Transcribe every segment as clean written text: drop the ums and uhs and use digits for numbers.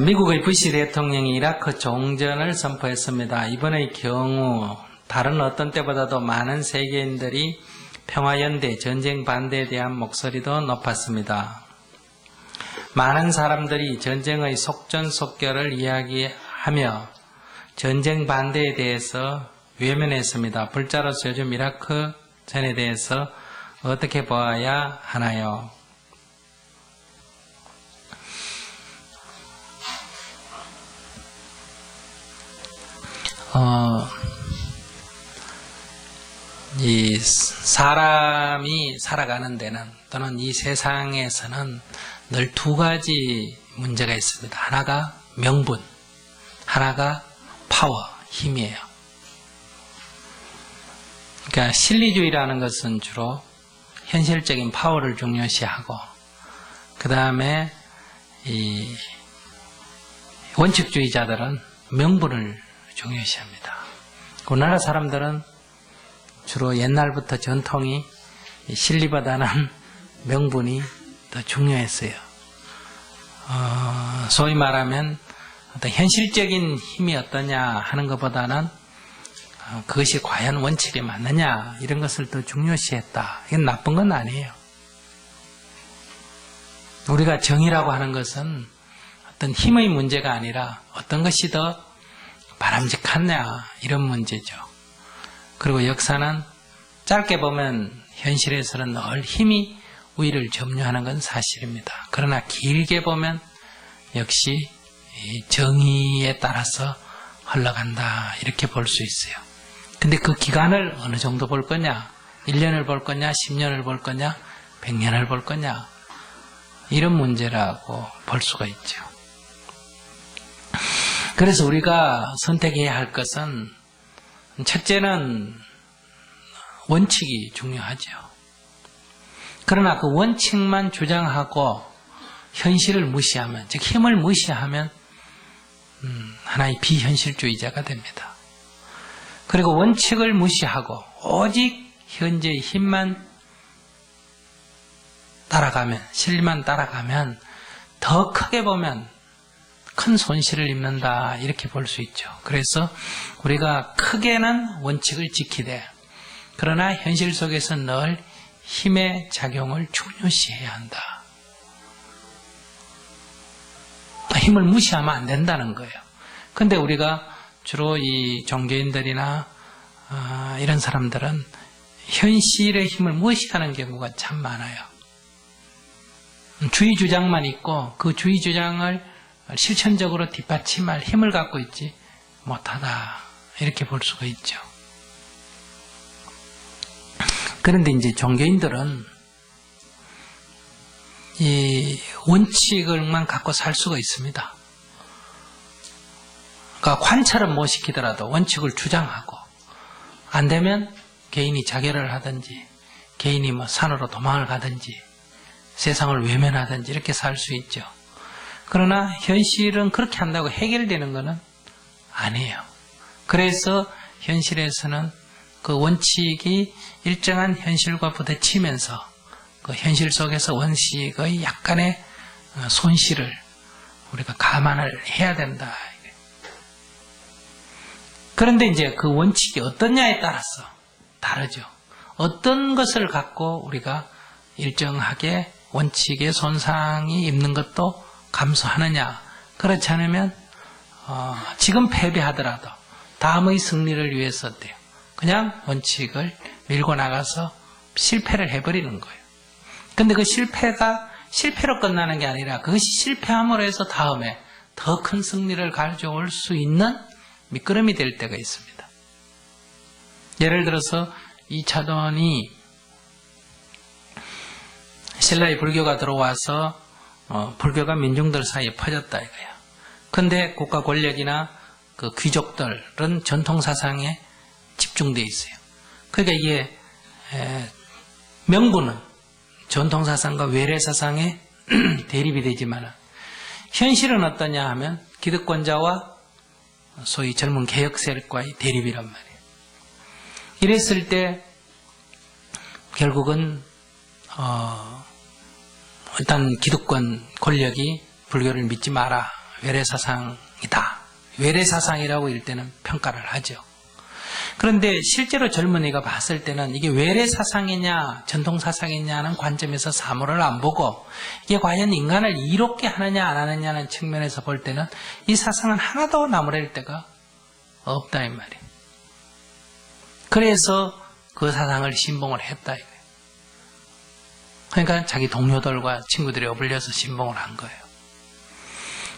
미국의 부시 대통령이 이라크 종전을 선포했습니다. 이번의 경우 다른 어떤 때보다도 많은 세계인들이 평화연대, 전쟁 반대에 대한 목소리도 높았습니다. 많은 사람들이 전쟁의 속전속결을 이야기하며 전쟁 반대에 대해서 외면했습니다. 불자로서 요즘 이라크 전에 대해서 어떻게 보아야 하나요? 이 사람이 살아가는 데는 또는 이 세상에서는 늘 두 가지 문제가 있습니다. 하나가 명분, 하나가 파워, 힘이에요. 그러니까 실리주의라는 것은 주로 현실적인 파워를 중요시하고 그 다음에 이 원칙주의자들은 명분을 중요시합니다. 우리나라 사람들은 주로 옛날부터 전통이 실리보다는 명분이 더 중요했어요. 소위 말하면 어떤 현실적인 힘이 어떠냐 하는 것보다는 그것이 과연 원칙에 맞느냐 이런 것을 더 중요시했다. 이건 나쁜 건 아니에요. 우리가 정의라고 하는 것은 어떤 힘의 문제가 아니라 어떤 것이 더 바람직하냐 이런 문제죠. 그리고 역사는 짧게 보면 현실에서는 늘 힘이 우위를 점유하는 건 사실입니다. 그러나 길게 보면 역시 정의에 따라서 흘러간다 이렇게 볼 수 있어요. 근데 그 기간을 어느 정도 볼 거냐? 1년을 볼 거냐? 10년을 볼 거냐? 100년을 볼 거냐? 이런 문제라고 볼 수가 있죠. 그래서 우리가 선택해야 할 것은 첫째는 원칙이 중요하죠. 그러나 그 원칙만 주장하고 현실을 무시하면, 즉 힘을 무시하면 하나의 비현실주의자가 됩니다. 그리고 원칙을 무시하고 오직 현재의 힘만 따라가면, 실리만 따라가면 더 크게 보면 큰 손실을 입는다 이렇게 볼 수 있죠. 그래서 우리가 크게는 원칙을 지키되 그러나 현실 속에서 늘 힘의 작용을 중요시해야 한다. 힘을 무시하면 안 된다는 거예요. 근데 우리가 주로 이 종교인들이나 이런 사람들은 현실의 힘을 무시하는 경우가 참 많아요. 주의 주장만 있고 그 주의 주장을 실천적으로 뒷받침할 힘을 갖고 있지 못하다 이렇게 볼 수가 있죠. 그런데 이제 종교인들은 이 원칙을만 갖고 살 수가 있습니다. 그러니까 관찰은 못 시키더라도 원칙을 주장하고 안 되면 개인이 자결을 하든지 개인이 뭐 산으로 도망을 가든지 세상을 외면하든지 이렇게 살 수 있죠. 그러나 현실은 그렇게 한다고 해결되는 것은 아니에요. 그래서 현실에서는 그 원칙이 일정한 현실과 부딪히면서 그 현실 속에서 원칙의 약간의 손실을 우리가 감안을 해야 된다. 그런데 이제 그 원칙이 어떠냐에 따라서 다르죠. 어떤 것을 갖고 우리가 일정하게 원칙에 손상이 입는 것도 감수하느냐. 그렇지 않으면 지금 패배하더라도 다음의 승리를 위해서 어때요? 그냥 원칙을 밀고 나가서 실패를 해버리는 거예요. 근데 그 실패가 실패로 끝나는 게 아니라 그것이 실패함으로 해서 다음에 더 큰 승리를 가져올 수 있는 미끄럼이 될 때가 있습니다. 예를 들어서 이차돈이 신라의 불교가 들어와서 불교가 민중들 사이에 퍼졌다 이거예요. 근데 국가 권력이나 그 귀족들은 전통 사상에 집중되어 있어요. 그러니까 이게 명분은 전통 사상과 외래 사상에 대립이 되지만 현실은 어떠냐 하면 기득권자와 소위 젊은 개혁 세력과의 대립이란 말이에요. 이랬을 때 결국은 일단 기득권 권력이 불교를 믿지 마라 외래사상이다. 외래사상이라고 일때는 평가를 하죠. 그런데 실제로 젊은이가 봤을 때는 이게 외래사상이냐 전통사상이냐는 관점에서 사물을 안 보고 이게 과연 인간을 이롭게 하느냐 안 하느냐는 측면에서 볼 때는 이 사상은 하나도 나무랄 데가 없다 이 말이에요. 그래서 그 사상을 신봉을 했다 이거예요. 그러니까 자기 동료들과 친구들이 어울려서 신봉을 한 거예요.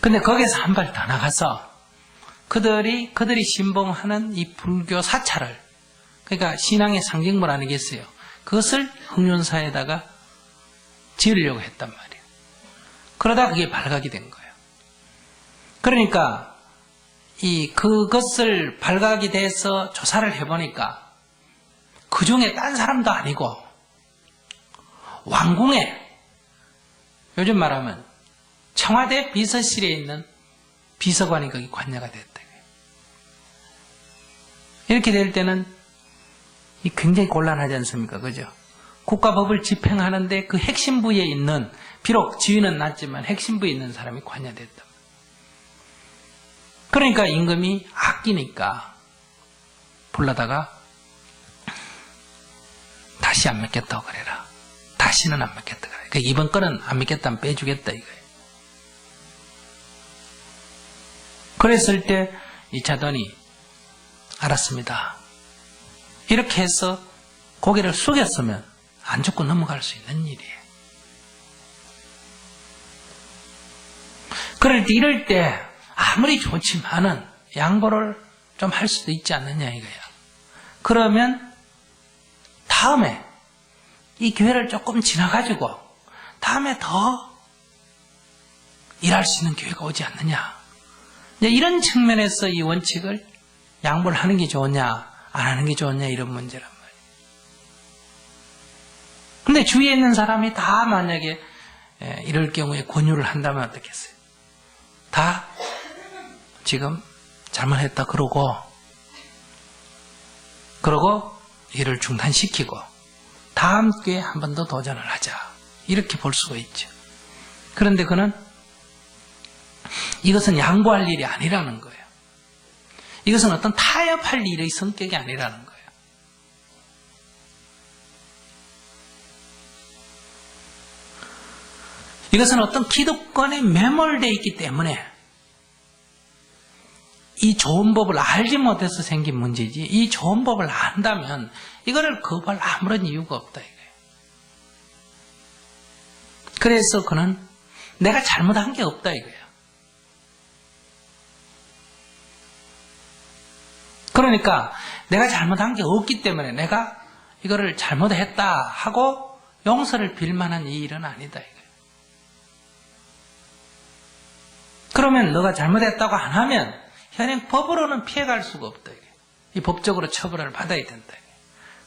근데 거기에서 한 발 더 나가서 그들이 신봉하는 이 불교 사찰을, 그러니까 신앙의 상징물 아니겠어요? 그것을 흥륜사에다가 지으려고 했단 말이에요. 그러다 그게 발각이 된 거예요. 그러니까 그것을 발각이 돼서 조사를 해보니까 그 중에 딴 사람도 아니고 왕궁에, 요즘 말하면 청와대 비서실에 있는 비서관이 거기 관여가 됐다. 이렇게 될 때는 굉장히 곤란하지 않습니까? 그죠? 국가법을 집행하는데 그 핵심 부에 있는, 비록 지위는 낮지만 핵심 부에 있는 사람이 관여됐다. 그러니까 임금이 아끼니까 불러다가 다시 안 믿겠다고 그래라. 다시는 안 믿겠다 그래. 그러니까 이번 건은 안 믿겠다면 빼주겠다 이거예요. 그랬을 때 이 차돈이 알았습니다. 이렇게 해서 고개를 숙였으면 안 죽고 넘어갈 수 있는 일이에요. 그럴 때 이럴 때 아무리 좋지만은 양보를 좀 할 수도 있지 않느냐 이거야. 그러면 다음에 이 기회를 조금 지나가지고 다음에 더 일할 수 있는 기회가 오지 않느냐. 이런 측면에서 이 원칙을 양보를 하는 게 좋으냐 안 하는 게 좋으냐 이런 문제란 말이에요. 근데 주위에 있는 사람이 다 만약에 이럴 경우에 권유를 한다면 어떻겠어요? 다 지금 잘못했다 그러고 일을 중단시키고 다음 기회에 한 번 더 도전을 하자 이렇게 볼 수가 있죠. 그런데 그는 이것은 양보할 일이 아니라는 거예요. 이것은 어떤 타협할 일의 성격이 아니라는 거예요. 이것은 어떤 기득권에 매몰되어 있기 때문에 이 좋은 법을 알지 못해서 생긴 문제지, 이 좋은 법을 안다면 이거를 거부할 아무런 이유가 없다 이거예요. 그래서 그는 내가 잘못한 게 없다 이거예요. 그러니까 내가 잘못한 게 없기 때문에 내가 이거를 잘못했다 하고 용서를 빌 만한 이 일은 아니다 이거예요. 그러면 너가 잘못했다고 안 하면 현행 법으로는 피해갈 수가 없다 이거예요. 이 법적으로 처벌을 받아야 된다 이거예요.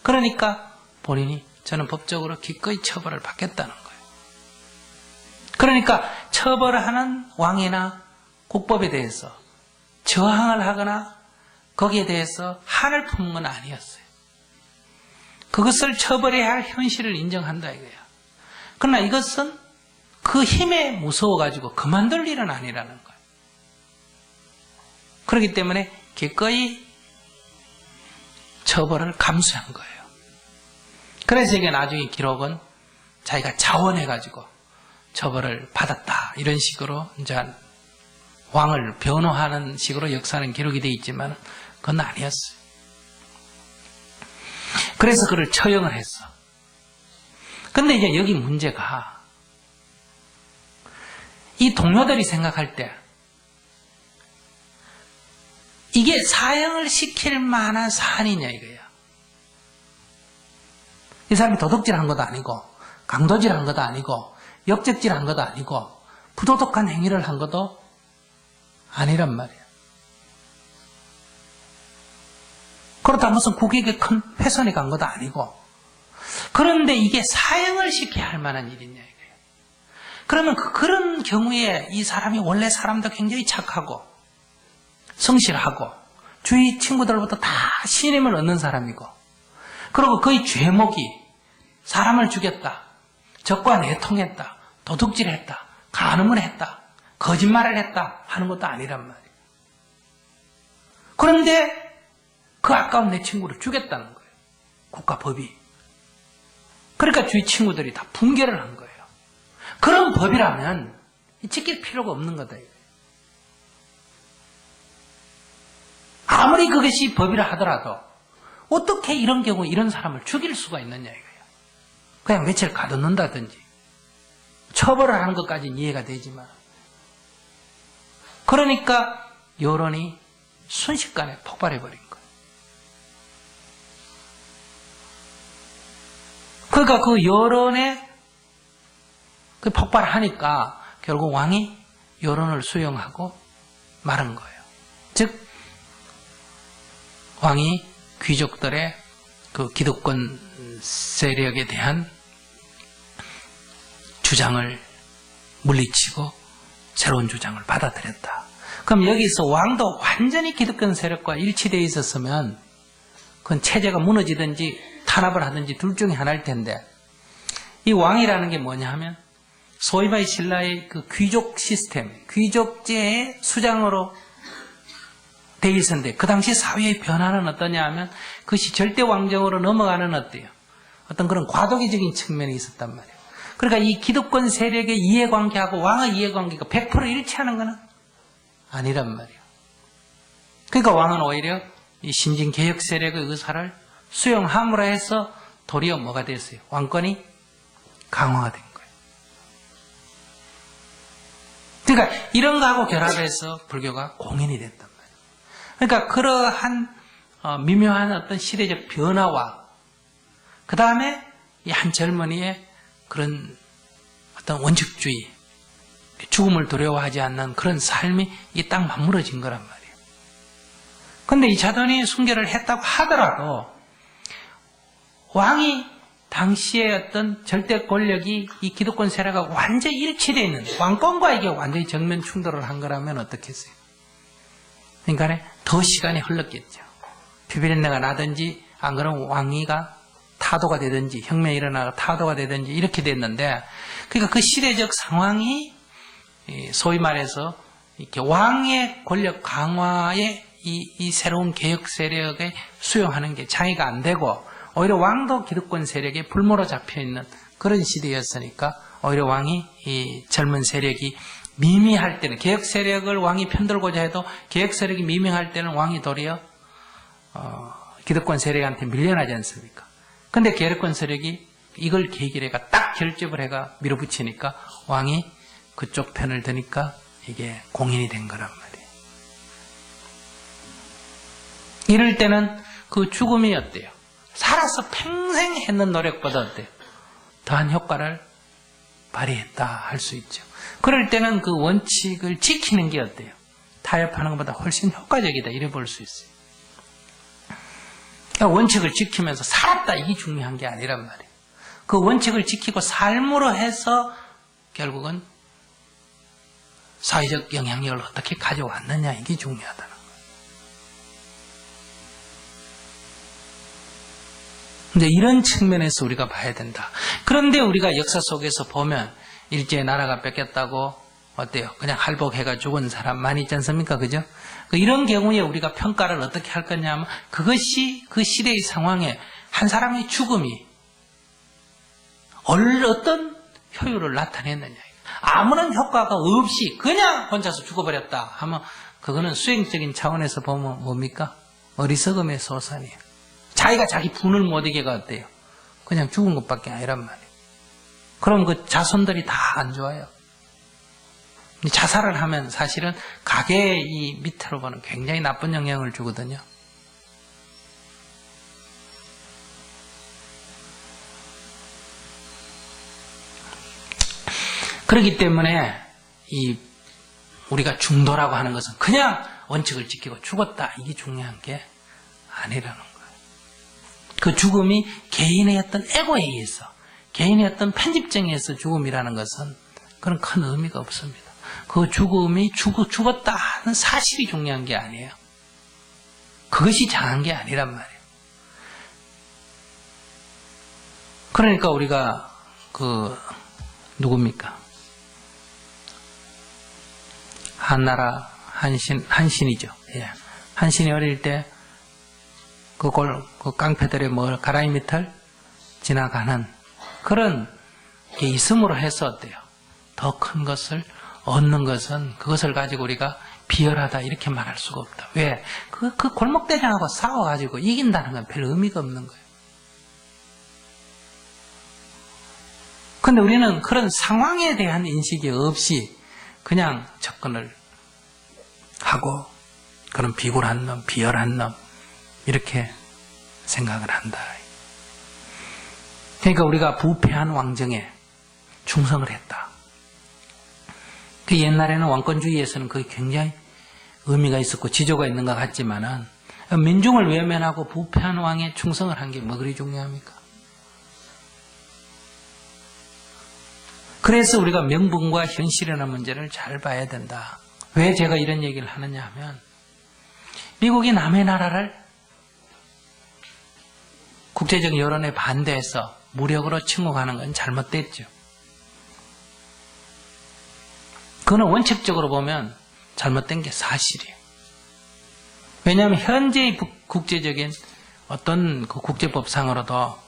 그러니까 본인이 저는 법적으로 기꺼이 처벌을 받겠다는 거예요. 그러니까 처벌을 하는 왕이나 국법에 대해서 저항을 하거나 거기에 대해서 한을 품은 건 아니었어요. 그것을 처벌해야 할 현실을 인정한다 이거야. 그러나 이것은 그 힘에 무서워가지고 그만둘 일은 아니라는 거예요. 그렇기 때문에 기꺼이 처벌을 감수한 거예요. 그래서 이게 나중에 기록은 자기가 자원해가지고 처벌을 받았다 이런 식으로 이제 왕을 변호하는 식으로 역사는 기록이 되어 있지만 그건 아니었어요. 그래서 그를 처형을 했어. 근데 이제 여기 문제가 이 동료들이 생각할 때 이게 사형을 시킬 만한 사안이냐 이거야. 이 사람이 도둑질한 것도 아니고 강도질한 것도 아니고 역적질한 것도 아니고 부도덕한 행위를 한 것도 아니란 말이야. 그렇다고 무슨 국익에 큰 훼손이 간 것도 아니고. 그런데 이게 사형을 시켜야 할 만한 일이냐 이거예요. 그러면 그런 경우에 이 사람이 원래 사람도 굉장히 착하고 성실하고 주위 친구들로부터 다 신임을 얻는 사람이고, 그리고 그의 죄목이 사람을 죽였다, 적과 내통했다, 도둑질했다, 간음을 했다 거짓말을 했다 하는 것도 아니란 말이에요. 그런데 그 아까운 내 친구를 죽였다는 거예요. 국가법이. 그러니까 주위 친구들이 다 붕괴를 한 거예요. 그런 법이라면 지킬 필요가 없는 거다. 아무리 그것이 법이라 하더라도 어떻게 이런 경우 이런 사람을 죽일 수가 있느냐 이거예요. 그냥 며칠 가둬놓는다든지 처벌을 하는 것까지는 이해가 되지만, 그러니까 여론이 순식간에 폭발해버린 거예요. 그러니까 그 여론에 그 폭발하니까 결국 왕이 여론을 수용하고 말은 거예요. 즉 왕이 귀족들의 그 기득권 세력에 대한 주장을 물리치고 새로운 주장을 받아들였다. 그럼 여기서 왕도 완전히 기득권 세력과 일치되어 있었으면 그건 체제가 무너지든지 탄압을 하든지 둘 중에 하나일 텐데, 이 왕이라는 게 뭐냐 하면 소위 말해 신라의 그 귀족 시스템, 귀족제의 수장으로 되어 있었는데, 그 당시 사회의 변화는 어떠냐 하면 그것이 절대 왕정으로 넘어가는 어떤 그런 과도기적인 측면이 있었단 말이에요. 그러니까 이 기득권 세력의 이해관계하고 왕의 이해관계가 100% 일치하는 것은 아니란 말이에요. 그러니까 왕은 오히려 이 신진 개혁 세력의 의사를 수용함으로 해서 도리어 뭐가 됐어요? 왕권이 강화가 된 거예요. 그러니까 이런 거하고 결합해서 불교가 공인이 됐단 말이에요. 그러니까 그러한 미묘한 어떤 시대적 변화와 그 다음에 이 한 젊은이의 그런 어떤 원칙주의, 죽음을 두려워하지 않는 그런 삶이 이 딱 맞물어진 거란 말이에요. 그런데 이 자돈이 순결을 했다고 하더라도 왕이 당시의 어떤 절대 권력이 이 기득권 세력과 완전히 일치되어 있는 왕권과 이게 완전히 정면 충돌을 한 거라면 어떻겠어요? 그러니까 더 시간이 흘렀겠죠. 피비린내가 나든지 안 그러면 왕위가 타도가 되든지 혁명이 일어나가 타도가 되든지 이렇게 됐는데, 그러니까 그 시대적 상황이 소위 말해서 이렇게 왕의 권력 강화에 이 새로운 개혁 세력에 수용하는 게 장애가 안 되고, 오히려 왕도 기득권 세력에 불모로 잡혀있는 그런 시대였으니까 오히려 왕이 이 젊은 세력이 미미할 때는, 개혁 세력을 왕이 편들고자 해도 개혁 세력이 미미할 때는 왕이 도리어 기득권 세력한테 밀려나지 않습니까? 근데 개혁권 세력이 이걸 계기로 해가 딱 결집을 해가 밀어붙이니까 왕이 그쪽 편을 드니까 이게 공인이 된 거란 말이에요. 이럴 때는 그 죽음이 어때요? 살아서 평생 했는 노력보다 어때요? 더한 효과를 발휘했다 할 수 있죠. 그럴 때는 그 원칙을 지키는 게 어때요? 타협하는 것보다 훨씬 효과적이다 이래 볼 수 있어요. 그러니까 원칙을 지키면서 살았다 이게 중요한 게 아니란 말이에요. 그 원칙을 지키고 삶으로 해서 결국은 사회적 영향력을 어떻게 가져왔느냐 이게 중요하다는 거예요. 근데 이런 측면에서 우리가 봐야 된다. 그런데 우리가 역사 속에서 보면 일제의 나라가 뺏겼다고 어때요? 그냥 할복해가 죽은 사람 많이 있지 않습니까? 그죠? 이런 경우에 우리가 평가를 어떻게 할 거냐면 그것이 그 시대의 상황에 한 사람의 죽음이 어떤 효율을 나타냈느냐. 아무런 효과가 없이 그냥 혼자서 죽어버렸다 하면 그거는 수행적인 차원에서 보면 뭡니까? 어리석음의 소산이에요. 자기가 자기 분을 못 이겨가 어때요? 그냥 죽은 것밖에 아니란 말이에요. 그럼 그 자손들이 다 안 좋아요. 자살을 하면 사실은 가계의 이 밑으로 보는 굉장히 나쁜 영향을 주거든요. 그렇기 때문에 우리가 중도라고 하는 것은 그냥 원칙을 지키고 죽었다 이게 중요한 게 아니라는 거예요. 그 죽음이 개인의 어떤 에고에 의해서, 개인의 어떤 편집증에 의해서 죽음이라는 것은 그런 큰 의미가 없습니다. 그 죽음이 죽었다 하는 사실이 중요한 게 아니에요. 그것이 장한 게 아니란 말이에요. 그러니까 우리가 누굽니까? 한나라 한신이죠. 예. 한신이 어릴 때 그 깡패들의 가라이 밑을 지나가는 그런 게 있음으로 해서 어때요? 더 큰 것을 얻는 것은 그것을 가지고 우리가 비열하다 이렇게 말할 수가 없다. 왜? 그 골목대장하고 싸워가지고 이긴다는 건 별 의미가 없는 거예요. 근데 우리는 그런 상황에 대한 인식이 없이 그냥 접근을 하고 그런 비굴한 놈, 비열한 놈 이렇게 생각을 한다. 그러니까 우리가 부패한 왕정에 충성을 했다. 그 옛날에는 왕권주의에서는 그게 굉장히 의미가 있었고 지조가 있는 것 같지만은 민중을 외면하고 부패한 왕에 충성을 한 게 뭐 그리 중요합니까? 그래서 우리가 명분과 현실이라는 문제를 잘 봐야 된다. 왜 제가 이런 얘기를 하느냐 하면 미국이 남의 나라를 국제적 여론에 반대해서 무력으로 침공하는 건 잘못됐죠. 그거는 원칙적으로 보면 잘못된 게 사실이에요. 왜냐하면 현재의 국제적인 어떤 그 국제법상으로도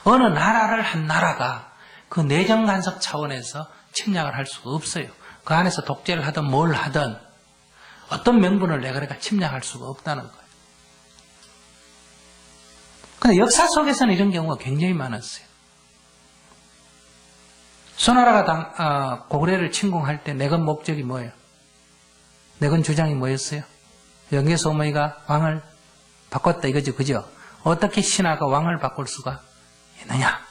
어느 나라를 한 나라가 그 내정 간섭 차원에서 침략을 할 수가 없어요. 그 안에서 독재를 하든 뭘 하든 어떤 명분을 내가 침략할 수가 없다는 거예요. 근데 역사 속에서는 이런 경우가 굉장히 많았어요. 수나라가 고구려를 침공할 때 내건 목적이 뭐예요? 내건 주장이 뭐였어요? 영계소 어머니가 왕을 바꿨다 이거죠, 그죠? 어떻게 신하가 왕을 바꿀 수가 있느냐?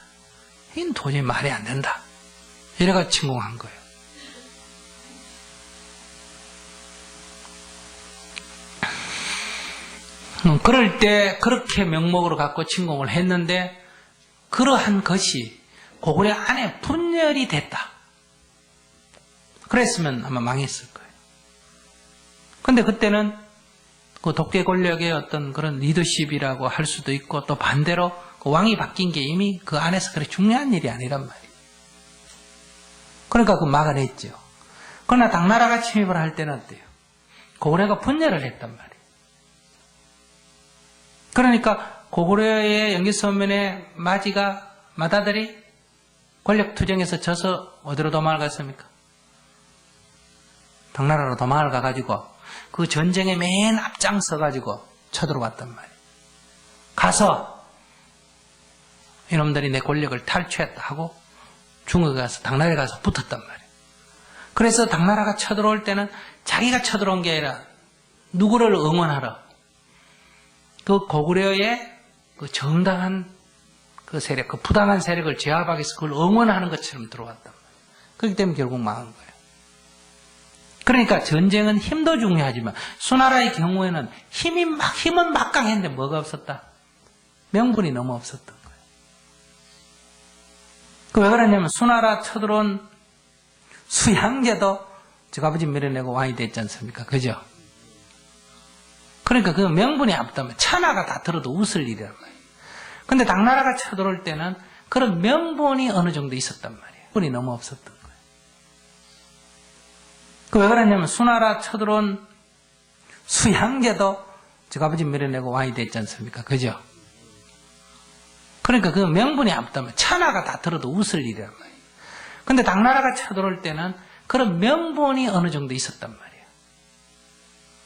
이건 도저히 말이 안 된다. 이래가 침공한 거예요. 그럴 때 그렇게 명목으로 갖고 침공을 했는데 그러한 것이 고구려 안에 분열이 됐다. 그랬으면 아마 망했을 거예요. 근데 그때는 그 독재 권력의 어떤 그런 리더십이라고 할 수도 있고 또 반대로 그 왕이 바뀐 게 이미 그 안에서 그렇게 중요한 일이 아니란 말이에요. 그러니까 그 막아냈죠. 그러나 당나라가 침입을 할 때는 어때요? 고구려가 분열을 했단 말이에요. 그러니까 고구려의 영기서면의 마다들이 권력 투쟁에서 져서 어디로 도망을 갔습니까? 당나라로 도망을 가가지고 그 전쟁에 맨 앞장서가지고 쳐들어왔단 말이에요. 가서 이놈들이 내 권력을 탈취했다 하고 중국에 가서 당나라에 가서 붙었단 말이에요. 그래서 당나라가 쳐들어올 때는 자기가 쳐들어온 게 아니라 누구를 응원하러 그 고구려의 그 정당한 그 세력, 그 부당한 세력을 제압하기 위해서 그걸 응원하는 것처럼 들어왔단 말이에요. 그렇기 때문에 결국 망한 거예요. 그러니까 전쟁은 힘도 중요하지만 수나라의 경우에는 힘은 막강했는데 뭐가 없었다? 명분이 너무 없었던 거예요. 그 왜 그러냐면 수나라 쳐들어온 수양제도 저 아버지 밀어내고 왕이 됐지 않습니까? 그죠? 그러니까 그 명분이 없다면 천하가 다 들어도 웃을 일이란 말이에요. 근데 당나라가 쳐들어올 때는 그런 명분이 어느 정도 있었단 말이에요. 명분이 너무 없었던 거예요. 그 왜 그러냐면 수나라 쳐들어온 수양제도 저 아버지 밀어내고 왕이 됐지 않습니까? 그죠? 그러니까 그 명분이 없다면 천하가 다 들어도 웃을 일이란 말이에요. 근데 당나라가 쳐들어올 때는 그런 명분이 어느 정도 있었단 말이에요.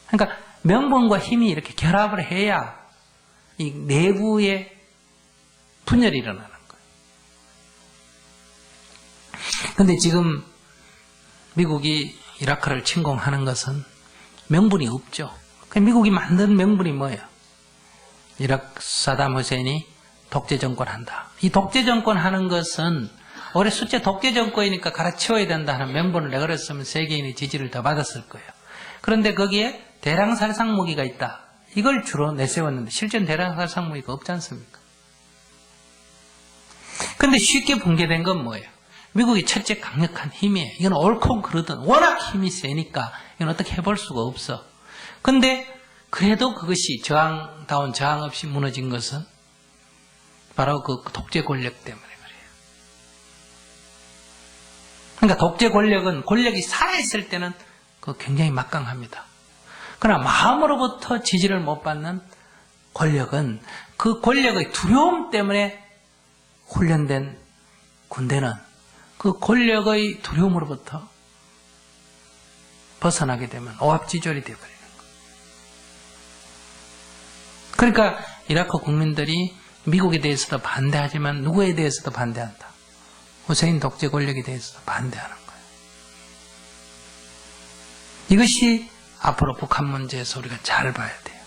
그러니까 명분과 힘이 이렇게 결합을 해야 이 내부의 분열이 일어나는 거예요. 근데 지금 미국이 이라크를 침공하는 것은 명분이 없죠. 미국이 만든 명분이 뭐예요? 이라크 사담 후세인이 독재 정권 한다. 이 독재 정권 하는 것은 올해 숫자 독재 정권이니까 갈아치워야 된다 하는 명분을 내걸었으면 세계인의 지지를 더 받았을 거예요. 그런데 거기에 대량살상 무기가 있다. 이걸 주로 내세웠는데 실제는 대량살상 무기가 없지 않습니까? 근데 쉽게 붕괴된 건 뭐예요? 미국이 첫째 강력한 힘이에요. 이건 옳고 그르든 워낙 힘이 세니까 이건 어떻게 해볼 수가 없어. 근데 그래도 그것이 저항다운 저항 없이 무너진 것은 바로 그 독재 권력 때문에 그래요. 그러니까 독재 권력은 권력이 살아있을 때는 그거 굉장히 막강합니다. 그러나 마음으로부터 지지를 못 받는 권력은 그 권력의 두려움 때문에 훈련된 군대는 그 권력의 두려움으로부터 벗어나게 되면 오합지졸이 되어버리는 거예요. 그러니까 이라크 국민들이 미국에 대해서도 반대하지만 누구에 대해서도 반대한다. 후세인 독재 권력에 대해서도 반대하는 거예요. 이것이 앞으로 북한 문제에서 우리가 잘 봐야 돼요.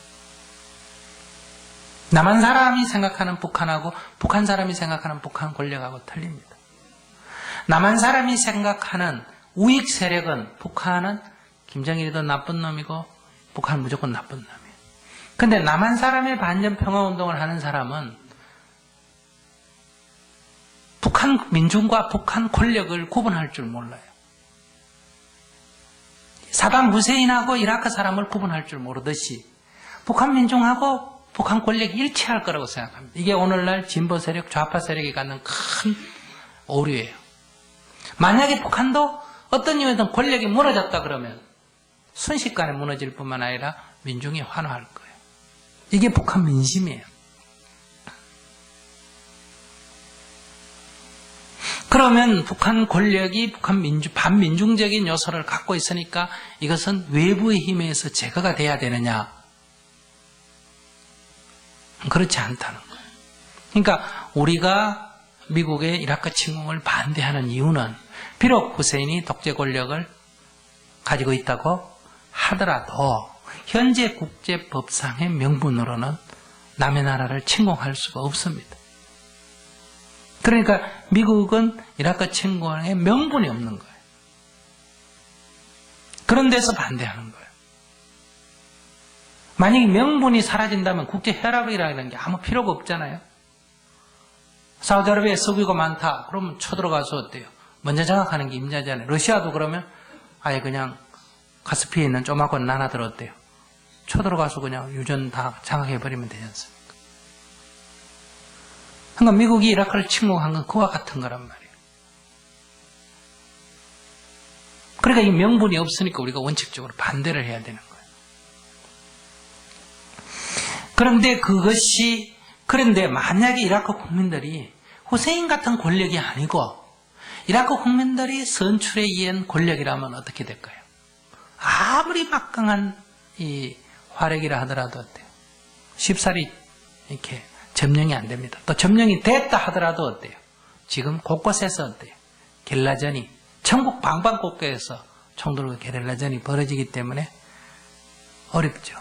남한 사람이 생각하는 북한하고 북한 사람이 생각하는 북한 권력하고 틀립니다. 남한 사람이 생각하는 우익 세력은 북한은 김정일이도 나쁜 놈이고 북한은 무조건 나쁜 놈이에요. 근데 남한 사람의 반전 평화운동을 하는 사람은 북한 민중과 북한 권력을 구분할 줄 몰라요. 사담 후세인하고 이라크 사람을 구분할 줄 모르듯이 북한 민중하고 북한 권력이 일치할 거라고 생각합니다. 이게 오늘날 진보 세력, 좌파 세력이 갖는 큰 오류예요. 만약에 북한도 어떤 이유든 권력이 무너졌다 그러면 순식간에 무너질 뿐만 아니라 민중이 환호할 거예요. 이게 북한 민심이에요. 그러면 북한 권력이 북한 반민중적인 요소를 갖고 있으니까 이것은 외부의 힘에 의해서 제거가 돼야 되느냐? 그렇지 않다는 거예요. 그러니까 우리가 미국의 이라크 침공을 반대하는 이유는 비록 후세인이 독재 권력을 가지고 있다고 하더라도 현재 국제법상의 명분으로는 남의 나라를 침공할 수가 없습니다. 그러니까 미국은 이라크 침공에 명분이 없는 거예요. 그런 데서 반대하는 거예요. 만약에 명분이 사라진다면 국제혈압이라는 게 아무 필요가 없잖아요. 사우디아라비아에 석유가 많다. 그러면 쳐들어가서 어때요? 먼저 장악하는 게 임자잖아요. 러시아도 그러면 아예 그냥 카스피에 있는 조그맣고 나라들 어때요? 쳐들어가서 그냥 유전 다 장악해버리면 되지 않습니까? 그러니까 미국이 이라크를 침공한 건 그와 같은 거란 말이에요. 그러니까 이 명분이 없으니까 우리가 원칙적으로 반대를 해야 되는 거예요. 그런데 만약에 이라크 국민들이 후세인 같은 권력이 아니고 이라크 국민들이 선출에 의한 권력이라면 어떻게 될까요? 아무리 막강한 이 화력이라 하더라도 어때요? 쉽사리 이렇게 점령이 안 됩니다. 또 점령이 됐다 하더라도 어때요? 지금 곳곳에서 어때요? 게릴라전이 전국 방방곡곡에서 총들과 게릴라전이 벌어지기 때문에 어렵죠.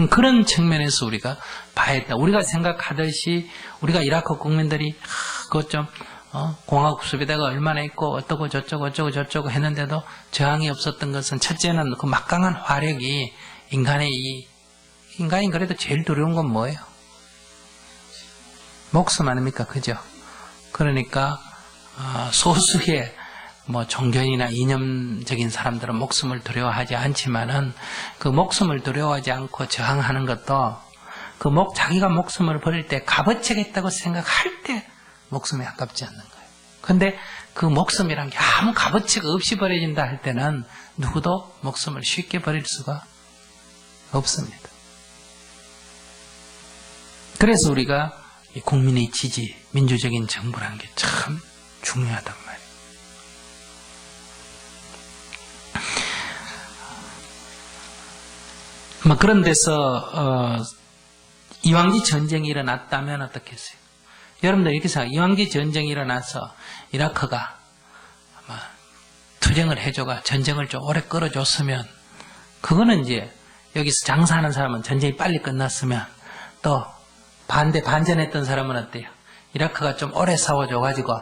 그런 측면에서 우리가 봐야 된다. 우리가 생각하듯이 우리가 이라크 국민들이 그것 좀 공화국 수비대가 얼마나 있고 어떠고 저쩌고 했는데도 저항이 없었던 것은 첫째는 그 막강한 화력이 인간이 그래도 제일 두려운 건 뭐예요? 목숨 아닙니까? 그죠? 그러니까 소수의 종교인이나 이념적인 사람들은 목숨을 두려워하지 않지만은 그 목숨을 두려워하지 않고 저항하는 것도 자기가 목숨을 버릴 때 값어치겠다고 생각할 때 목숨이 아깝지 않는 거예요. 근데 그 목숨이란 게 아무 값어치가 없이 버려진다 할 때는 누구도 목숨을 쉽게 버릴 수가 없습니다. 그래서 우리가 국민의 지지, 민주적인 정부라는 게 참 중요하단 말이에요. 그런 데서 이왕기 전쟁이 일어났다면 어떻겠어요? 여러분들 이렇게 생각해요. 이왕기 전쟁이 일어나서 이라크가 아마 투쟁을 해줘가 전쟁을 좀 오래 끌어줬으면 그거는 이제 여기서 장사하는 사람은 전쟁이 빨리 끝났으면 또 반전했던 사람은 어때요? 이라크가 좀 오래 싸워줘가지고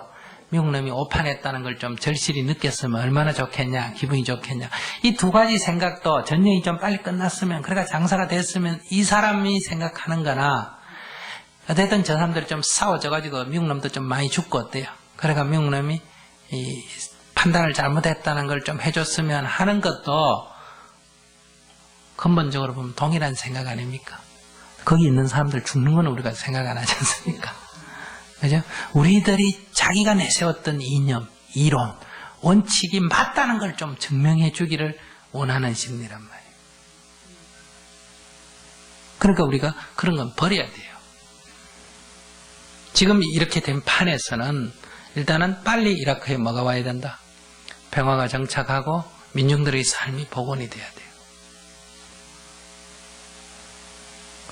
미국 놈이 오판했다는 걸 좀 절실히 느꼈으면 얼마나 좋겠냐, 기분이 좋겠냐. 이 두 가지 생각도 전쟁이 좀 빨리 끝났으면, 그러니까 장사가 됐으면 이 사람이 생각하는 거나, 어쨌든 저 사람들이 좀 싸워져가지고 미국 놈도 좀 많이 죽고 어때요? 그러니까 미국 놈이 이 판단을 잘못했다는 걸 좀 해줬으면 하는 것도 근본적으로 보면 동일한 생각 아닙니까? 거기 있는 사람들 죽는 건 우리가 생각 안 하지 않습니까? 그죠? 우리들이 자기가 내세웠던 이념, 이론, 원칙이 맞다는 걸 좀 증명해 주기를 원하는 심리란 말이에요. 그러니까 우리가 그런 건 버려야 돼요. 지금 이렇게 된 판에서는 일단은 빨리 이라크에 뭐가 와야 된다? 평화가 정착하고 민중들의 삶이 복원이 돼야 돼요.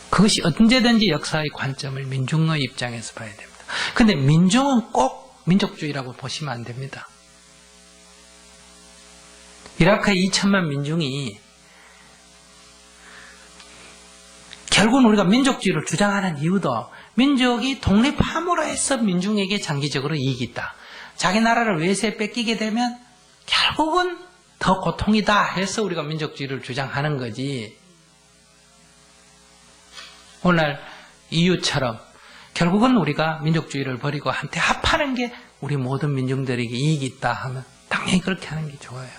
그것이 언제든지 역사의 관점을 민중의 입장에서 봐야 됩니다. 근데 민중은 꼭 민족주의라고 보시면 안 됩니다. 이라크의 2천만 민중이 결국은 우리가 민족주의를 주장하는 이유도 민족이 독립함으로 해서 민중에게 장기적으로 이익이 있다. 자기 나라를 외세에 뺏기게 되면 결국은 더 고통이다 해서 우리가 민족주의를 주장하는 거지. 오늘 EU처럼 결국은 우리가 민족주의를 버리고 한테 합하는 게 우리 모든 민중들에게 이익이 있다 하면 당연히 그렇게 하는 게 좋아요.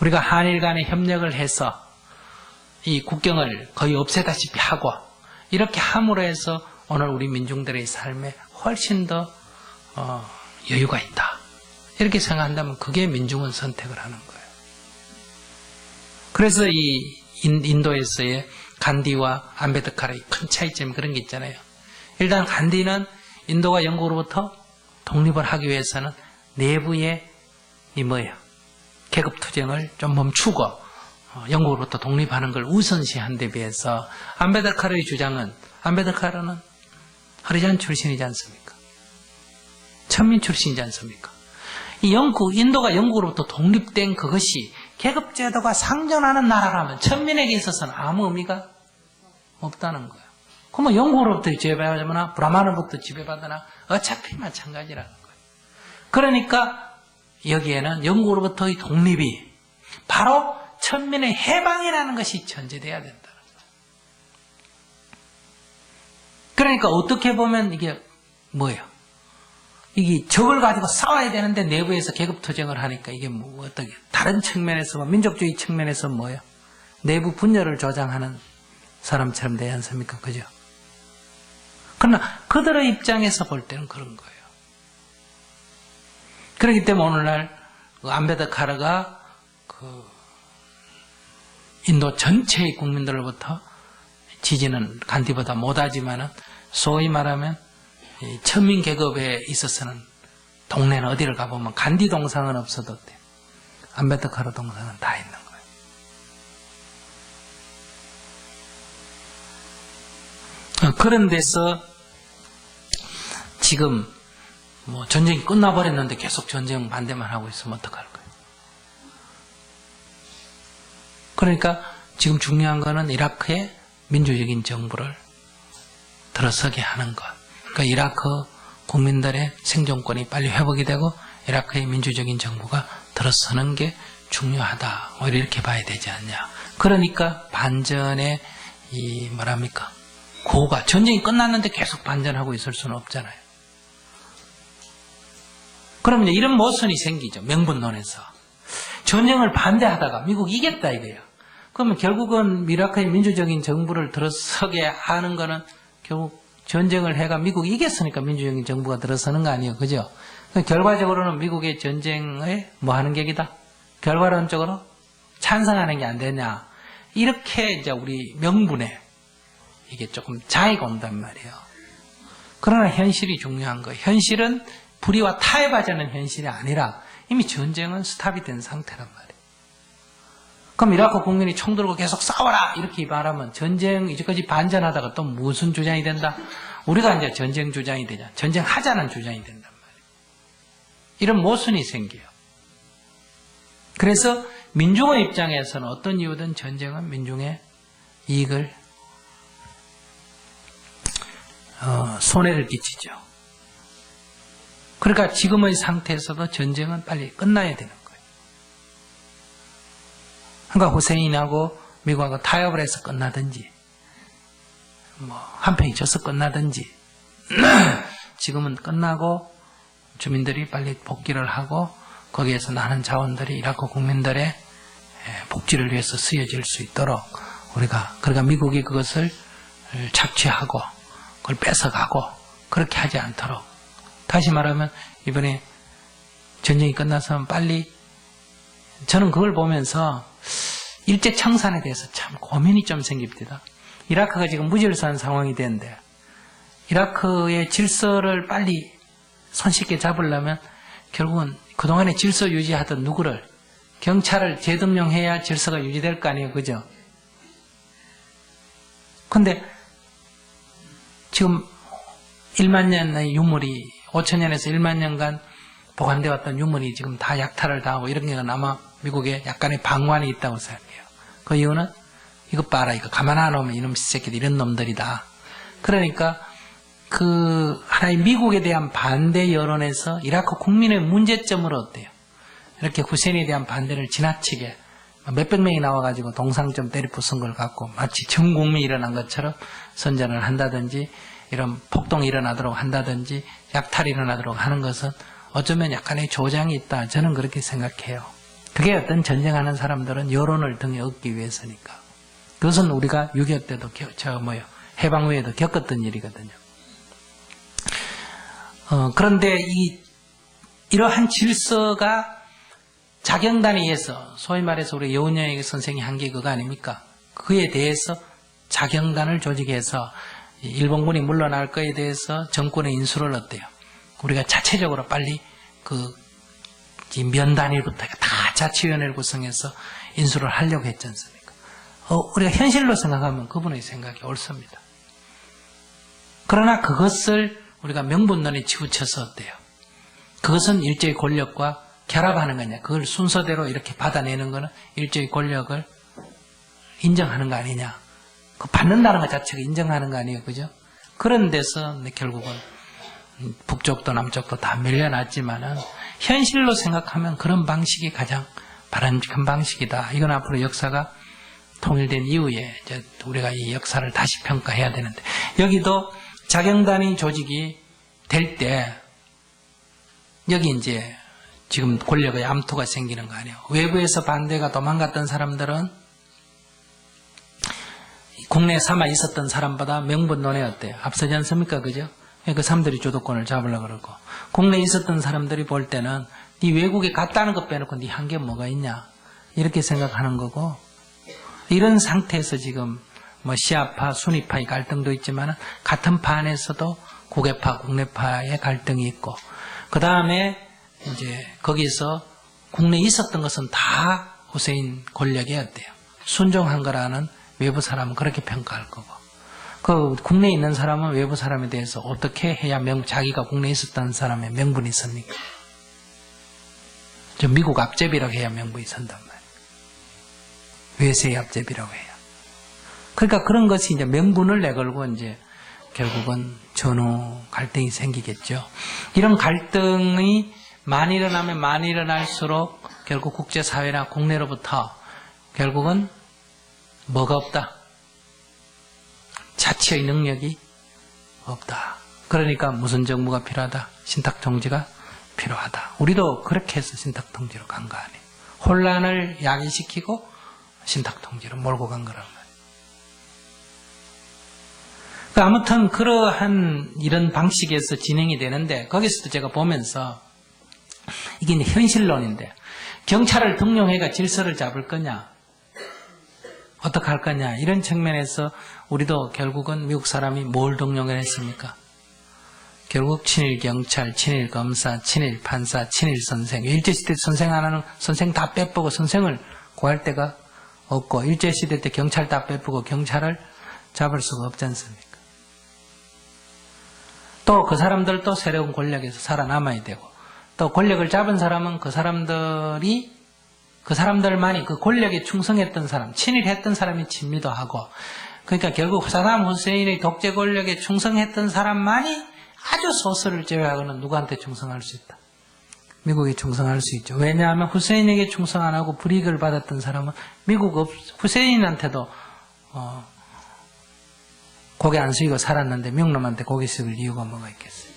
우리가 한일 간에 협력을 해서 이 국경을 거의 없애다시피 하고 이렇게 함으로 해서 오늘 우리 민중들의 삶에 훨씬 더 여유가 있다. 이렇게 생각한다면 그게 민중은 선택을 하는 거예요. 그래서 이 인도에서의 간디와 암베드카르의 큰 차이점이 그런 게 있잖아요. 일단 간디는 인도가 영국으로부터 독립을 하기 위해서는 내부의 계급투쟁을 좀 멈추고 영국으로부터 독립하는 걸 우선시한 데 비해서 암베드카르의 주장은 암베드카르는 허리잔 출신이지 않습니까? 천민 출신이지 않습니까? 인도가 영국으로부터 독립된 그것이 계급제도가 상존하는 나라라면 천민에게 있어서는 아무 의미가 없다는 거예요. 그러면 영국으로부터 지배받거나 브라마노부터 지배받거나 어차피 마찬가지라는 거예요. 그러니까 여기에는 영국으로부터의 독립이 바로 천민의 해방이라는 것이 전제돼야 된다는 거예요. 그러니까 어떻게 보면 이게 뭐예요? 이게 적을 가지고 싸워야 되는데 내부에서 계급투쟁을 하니까 이게 어떻게 다른 측면에서 민족주의 측면에서 뭐예요? 내부 분열을 조장하는 사람처럼 되지 않습니까? 그죠? 그러나 그들의 입장에서 볼 때는 그런 거예요. 그렇기 때문에 오늘날 암베드카르가 인도 전체의 국민들로부터 지지는 간디보다 못하지만은 소위 말하면 천민 계급에 있어서는 동네는 어디를 가보면 간디 동상은 없어도 돼. 암베드카르 동상은 다 있는 거예요. 그런 데서 지금 전쟁이 끝나버렸는데 계속 전쟁 반대만 하고 있으면 어떡할 거예요? 그러니까 지금 중요한 거는 이라크의 민주적인 정부를 들어서게 하는 것. 그러니까 이라크 국민들의 생존권이 빨리 회복이 되고 이라크의 민주적인 정부가 들어서는 게 중요하다. 오히려 이렇게 봐야 되지 않냐. 그러니까 반전의 고가 전쟁이 끝났는데 계속 반전하고 있을 수는 없잖아요. 그러면 이런 모순이 생기죠. 명분론에서. 전쟁을 반대하다가 미국이 이겼다 이거예요. 그러면 결국은 이라크의 민주적인 정부를 들어서게 하는 거는 결국 전쟁을 해가 미국이 이겼으니까 민주적인 정부가 들어서는 거 아니에요. 그죠? 결과적으로는 미국의 전쟁에 뭐 하는 격이다? 결과론적으로 찬성하는 게 안 되냐. 이렇게 이제 우리 명분에 이게 조금 자의가 온단 말이에요. 그러나 현실이 중요한 거예요. 현실은 불의와 타협하자는 현실이 아니라 이미 전쟁은 스탑이 된 상태란 말이에요. 그럼 이라크 국민이 총 들고 계속 싸워라 이렇게 말하면 전쟁 이제까지 반전하다가 또 무슨 주장이 된다? 우리가 이제 전쟁 주장이 되냐? 전쟁하자는 주장이 된단 말이에요. 이런 모순이 생겨요. 그래서 민중의 입장에서는 어떤 이유든 전쟁은 민중의 이익을 손해를 끼치죠. 그러니까 지금의 상태에서도 전쟁은 빨리 끝나야 되는 거예요. 그러니까 후세인하고 미국하고 타협을 해서 끝나든지 한편이 져서 끝나든지 지금은 끝나고 주민들이 빨리 복귀를 하고 거기에서 나는 자원들이 이라크 국민들의 복지를 위해서 쓰여질 수 있도록 그러니까 미국이 그것을 착취하고 그걸 뺏어가고 그렇게 하지 않도록. 다시 말하면 이번에 전쟁이 끝나서 빨리, 저는 그걸 보면서 일제 청산에 대해서 참 고민이 좀 생깁니다. 이라크가 지금 무질서한 상황이 되는데 이라크의 질서를 빨리 손쉽게 잡으려면 결국은 그동안에 질서 유지하던 누구를, 경찰을 재등용해야 질서가 유지될 거 아니에요. 그죠? 근데 지금 1만 년의 유물이 5천년에서 1만 년간 보관되어 왔던 유물이 지금 다 약탈을 당하고 이런 게 아마 미국에 약간의 방관이 있다고 생각해요. 그 이유는 이것 봐라, 이거 가만 안 놓으면 이놈 새끼들 이런 놈들이다. 그러니까 그 하나의 미국에 대한 반대 여론에서 이라크 국민의 문제점을 어때요? 이렇게 후세인에 대한 반대를 지나치게 몇백 명이 나와가지고 동상점 때려 부순 걸 갖고 마치 전 국민이 일어난 것처럼 선전을 한다든지 이런 폭동이 일어나도록 한다든지 약탈이 일어나도록 하는 것은 어쩌면 약간의 조장이 있다. 저는 그렇게 생각해요. 그게 어떤 전쟁하는 사람들은 여론을 등에 얻기 위해서니까. 그것은 우리가 6.25 때도 해방 후에도 겪었던 일이거든요. 그런데 이러한 질서가 자경단에 의해서, 소위 말해서 우리 여운여행 선생이 한 게 그거 아닙니까? 그에 대해서 자경단을 조직해서 일본군이 물러날 거에 대해서 정권의 인수를 어때요? 우리가 자체적으로 빨리 면 단위부터 다 자치위원회를 구성해서 인수를 하려고 했지 않습니까? 우리가 현실로 생각하면 그분의 생각이 옳습니다. 그러나 그것을 우리가 명분론에 치우쳐서 어때요? 그것은 일제의 권력과 결합하는 거냐? 그걸 순서대로 이렇게 받아내는 거는 일제의 권력을 인정하는 거 아니냐? 그 받는다는 것 자체가 인정하는 거 아니에요, 그죠? 그런 데서 결국은 북쪽도 남쪽도 다 밀려났지만은 현실로 생각하면 그런 방식이 가장 바람직한 방식이다. 이건 앞으로 역사가 통일된 이후에 이제 우리가 이 역사를 다시 평가해야 되는데, 여기도 자경단위 조직이 될 때 여기 이제 지금 권력의 암투가 생기는 거 아니에요. 외부에서 반대가 도망갔던 사람들은 국내에 삼아 있었던 사람보다 명분론에 어때요? 앞서지 않습니까? 그죠? 그 사람들이 주도권을 잡으려고 그러고, 국내에 있었던 사람들이 볼 때는 네 외국에 갔다는 것 빼놓고 네 한 게 뭐가 있냐, 이렇게 생각하는 거고, 이런 상태에서 지금 시아파, 순위파의 갈등도 있지만 같은 파 안에서도 국외파, 국내파의 갈등이 있고, 그 다음에 이제 거기서 국내에 있었던 것은 다 후세인 권력이 어때요? 순종한 거라는 외부 사람은 그렇게 평가할 거고, 그 국내에 있는 사람은 외부 사람에 대해서 어떻게 해야 자기가 국내에 있었다는 사람의 명분이 있습니까? 저 미국 앞제비라고 해야 명분이 선단 말이에요. 외세의 앞제비라고 해요. 그러니까 그런 것이 이제 명분을 내걸고 이제 결국은 전후 갈등이 생기겠죠. 이런 갈등이 많이 일어나면 많이 일어날수록 결국 국제사회나 국내로부터 결국은 뭐가 없다? 자치의 능력이 없다. 그러니까 무슨 정부가 필요하다? 신탁통지가 필요하다. 우리도 그렇게 해서 신탁통지로 간 거 아니에요. 혼란을 야기시키고 신탁통지로 몰고 간 거란 말이에요. 아무튼 그러한 이런 방식에서 진행이 되는데, 거기서도 제가 보면서 이게 현실론인데, 경찰을 등용해가 질서를 잡을 거냐, 어떻게 할 거냐, 이런 측면에서 우리도 결국은 미국 사람이 뭘 등용을 했습니까? 결국 친일 경찰, 친일 검사, 친일 판사, 친일 선생. 일제시대 선생 하나는 선생 다 빼보고 선생을 구할 데가 없고, 일제시대 때 경찰 다 빼보고 경찰을 잡을 수가 없지 않습니까? 또 그 사람들도 새로운 권력에서 살아남아야 되고, 또 권력을 잡은 사람은 그 사람들만이 그 권력에 충성했던 사람, 친일했던 사람이 친미도 하고, 그러니까 결국 사담 후세인의 독재 권력에 충성했던 사람만이 아주 소수를 제외하고는 누구한테 충성할 수 있다? 미국에 충성할 수 있죠. 왜냐하면 후세인에게 충성 안 하고 불이익을 받았던 사람은 후세인한테도 고개 안 숙이고 살았는데 미국 놈한테 고개 숙일 이유가 뭐가 있겠어요?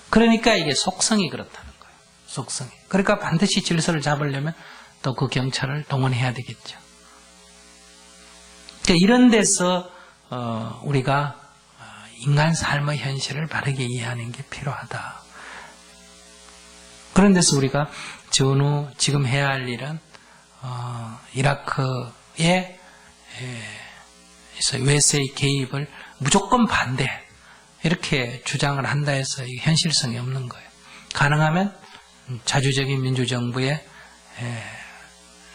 그러니까 이게 속성이 그렇다는 거예요. 속성이. 그러니까 반드시 질서를 잡으려면 또 그 경찰을 동원해야 되겠죠. 그러니까 이런 데서 우리가 인간 삶의 현실을 바르게 이해하는 게 필요하다. 그런 데서 우리가 전후 지금 해야 할 일은 이라크의 외세의 개입을 무조건 반대 이렇게 주장을 한다 해서 현실성이 없는 거예요. 가능하면 자주적인 민주정부의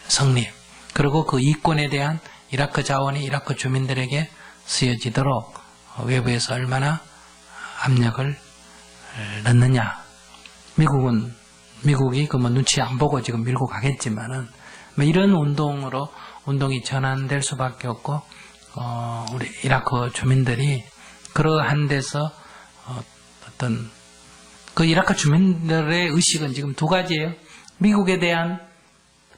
성립, 그리고 그 이권에 대한 이라크 자원이 이라크 주민들에게 쓰여지도록 외부에서 얼마나 압력을 넣느냐. 미국이 그 눈치 안 보고 지금 밀고 가겠지만은 이런 운동이 전환될 수밖에 없고, 우리 이라크 주민들이 그러한 데서 어떤 그 이라크 주민들의 의식은 지금 두 가지예요. 미국에 대한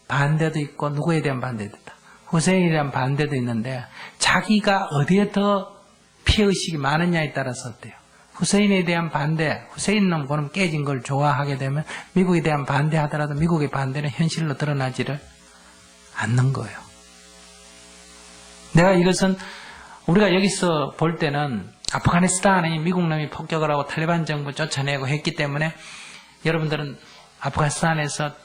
반대도 있고 누구에 대한 반대도 있다. 후세인에 대한 반대도 있는데 자기가 어디에 더 피해의식이 많으냐에 따라서 어때요. 후세인에 대한 반대, 후세인 놈 그럼 깨진 걸 좋아하게 되면 미국에 대한 반대하더라도 미국의 반대는 현실로 드러나지를 않는 거예요. 내가 이것은 우리가 여기서 볼 때는 아프가니스탄이 미국 놈이 폭격을 하고 탈리반 정부 쫓아내고 했기 때문에 여러분들은 아프가니스탄에서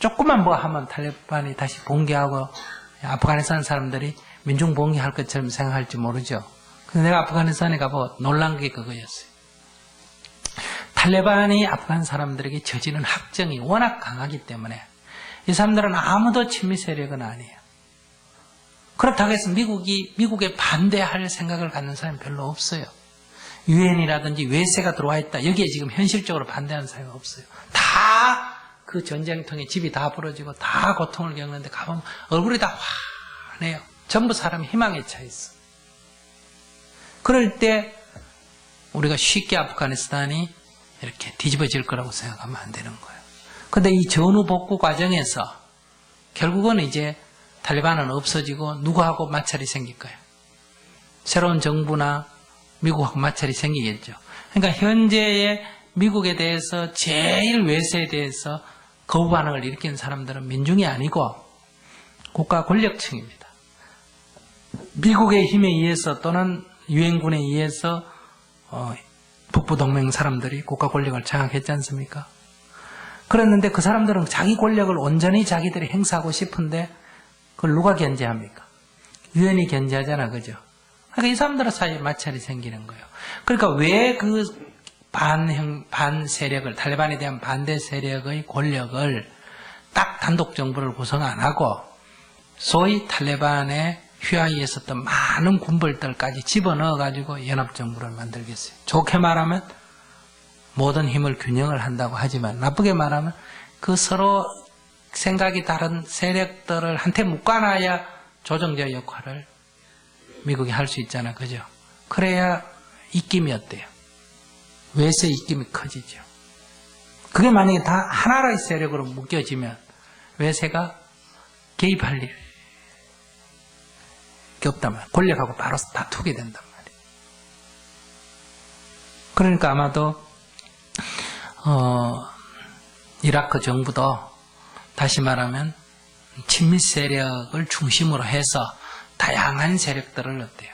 조금만 뭐 하면 탈리반이 다시 봉기하고 아프가니스탄 사람들이 민중 봉기할 것처럼 생각할지 모르죠. 근데 내가 아프가니스탄에 가보고 놀란 게 그거였어요. 탈리반이 아프간 사람들에게 저지른 학정이 워낙 강하기 때문에 이 사람들은 아무도 친미 세력은 아니에요. 그렇다고 해서 미국에 반대할 생각을 갖는 사람이 별로 없어요. 유엔이라든지 외세가 들어와 있다. 여기에 지금 현실적으로 반대하는 사람이 없어요. 다 그 전쟁통에 집이 다 부러지고 다 고통을 겪는데 가보면 얼굴이 다 환해요. 전부 사람이 희망에 차 있어. 그럴 때 우리가 쉽게 아프가니스탄이 이렇게 뒤집어질 거라고 생각하면 안 되는 거예요. 그런데 이 전후 복구 과정에서 결국은 이제 탈리반은 없어지고 누구하고 마찰이 생길 거예요. 새로운 정부나 미국하고 마찰이 생기겠죠. 그러니까 현재의 미국에 대해서 제일 외세에 대해서 거부 반응을 일으킨 사람들은 민중이 아니고 국가 권력층입니다. 미국의 힘에 의해서 또는 유엔군에 의해서 북부동맹 사람들이 국가 권력을 장악했지 않습니까? 그랬는데 그 사람들은 자기 권력을 온전히 자기들이 행사하고 싶은데 그걸 누가 견제합니까? 유엔이 견제하잖아, 그죠? 그러니까 이 사람들 사이에 마찰이 생기는 거예요. 그러니까 왜 그 반 세력을, 탈리반에 대한 반대 세력의 권력을 딱 단독 정부를 구성 안 하고 소위 탈리반의 휘하에 있었던 많은 군벌들까지 집어넣어가지고 연합정부를 만들겠어요. 좋게 말하면 모든 힘을 균형을 한다고 하지만 나쁘게 말하면 그 서로 생각이 다른 세력들을 한테 묶어놔야 조정자 역할을 미국이 할 수 있잖아. 그죠? 그래야 입김이 어때요? 외세 입김이 커지죠. 그게 만약에 다 하나의 세력으로 묶여지면 외세가 개입할 일 없단 말이에요. 권력하고 바로 다투게 된단 말이에요. 그러니까 아마도 이라크 정부도 다시 말하면 친미 세력을 중심으로 해서 다양한 세력들을 어때요?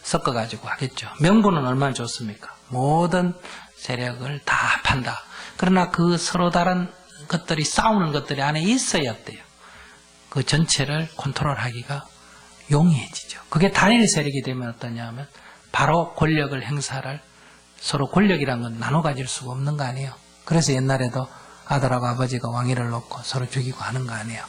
섞어가지고 하겠죠. 명분은 얼마나 좋습니까? 모든 세력을 다 합한다. 그러나 그 서로 다른 것들이 싸우는 것들이 안에 있어야 돼요. 그 전체를 컨트롤하기가 용이해지죠. 그게 단일 세력이 되면 어떠냐 하면 바로 권력을 행사를 서로 권력이란 건 나눠 가질 수가 없는 거 아니에요. 그래서 옛날에도 아들하고 아버지가 왕위를 놓고 서로 죽이고 하는 거 아니에요.